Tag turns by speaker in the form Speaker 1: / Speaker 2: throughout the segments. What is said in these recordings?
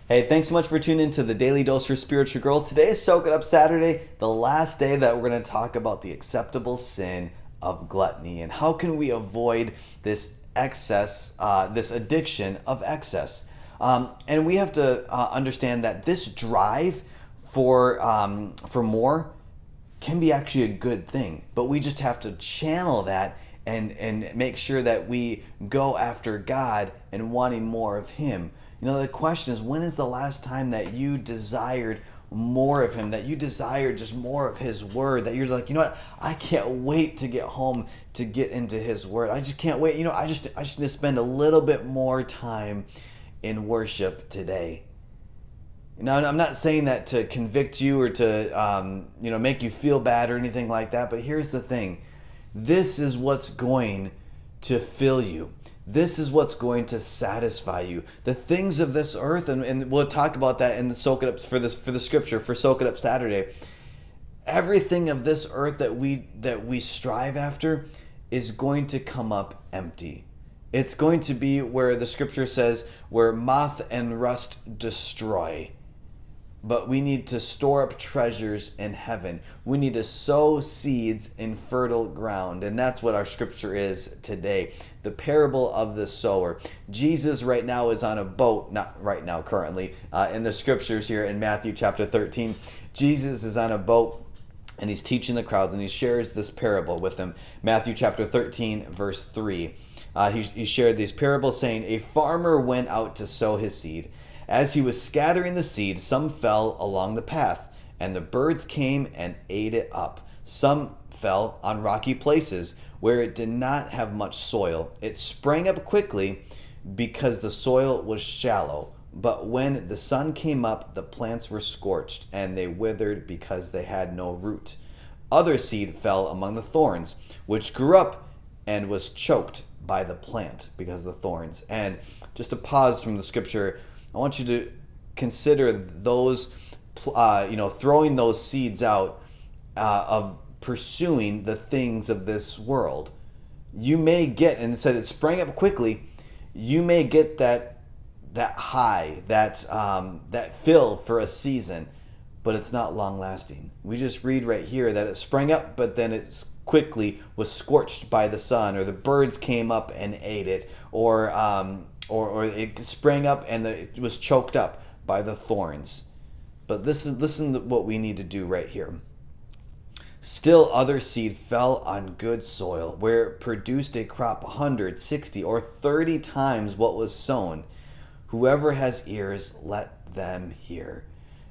Speaker 1: Hey, thanks so much for tuning in to the Daily Dose for Spiritual Growth. Today is Soak It Up Saturday, the last day that we're going to talk about the acceptable sin of gluttony and how can we avoid this excess, this addiction of excess. And we have to understand that this drive for more can be actually a good thing, but we just have to channel that and make sure that we go after God and wanting more of Him. You know, the question is, when is the last time that you desired more of Him, that you desired just more of His Word, that you're like, you know what, I can't wait to get home to get into His Word. I just can't wait. You know, I just need to spend a little bit more time in worship today. Now, I'm not saying that to convict you or to, make you feel bad or anything like that, but here's the thing. This is what's going to fill you. This is what's going to satisfy you. The things of this earth, and we'll talk about that in the Soak It Up for the scripture for Soak It Up Saturday. Everything of this earth that we strive after is going to come up empty. It's going to be where the scripture says, where moth and rust destroy. But we need to store up treasures in heaven. We need to sow seeds in fertile ground. And that's what our scripture is today. The parable of the sower. Jesus right now is on a boat, not right now, currently, in the scriptures here in Matthew chapter 13. Jesus is on a boat and he's teaching the crowds and he shares this parable with them. Matthew chapter 13, verse 3. He shared these parables saying, a farmer went out to sow his seed. As he was scattering the seed, some fell along the path, and the birds came and ate it up. Some fell on rocky places where it did not have much soil. It sprang up quickly because the soil was shallow. But when the sun came up, the plants were scorched, and they withered because they had no root. Other seed fell among the thorns, which grew up and was choked by the plant because of the thorns. And just to pause from the scripture, I want you to consider those, throwing those seeds out of pursuing the things of this world. You may get, and it said it sprang up quickly, you may get that high, that fill for a season, but it's not long lasting. We just read right here that it sprang up, but then it quickly was scorched by the sun, or the birds came up and ate it, or it sprang up and it was choked up by the thorns. But listen to what we need to do right here. Still other seed fell on good soil, where it produced a crop 100, 60, or 30 times what was sown. Whoever has ears, let them hear.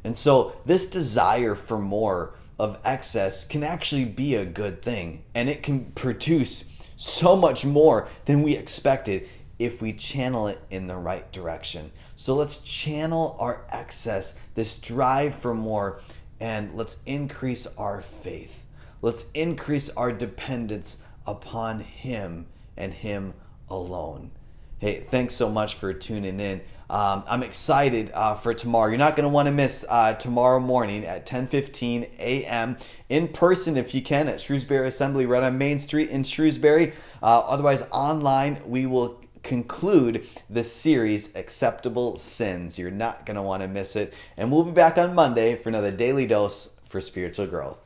Speaker 1: And so this desire for more of excess can actually be a good thing, and it can produce so much more than we expected if we channel it in the right direction. So let's channel our excess, this drive for more, and let's increase our faith. Let's increase our dependence upon Him and Him alone. Hey, thanks so much for tuning in. I'm excited for tomorrow. You're not going to want to miss tomorrow morning at 10:15 a.m. in person if you can at Shrewsbury Assembly right on Main Street in Shrewsbury. Otherwise, online, we will conclude the series Acceptable Sins. You're not going to want to miss it. And we'll be back on Monday for another Daily Dose for Spiritual Growth.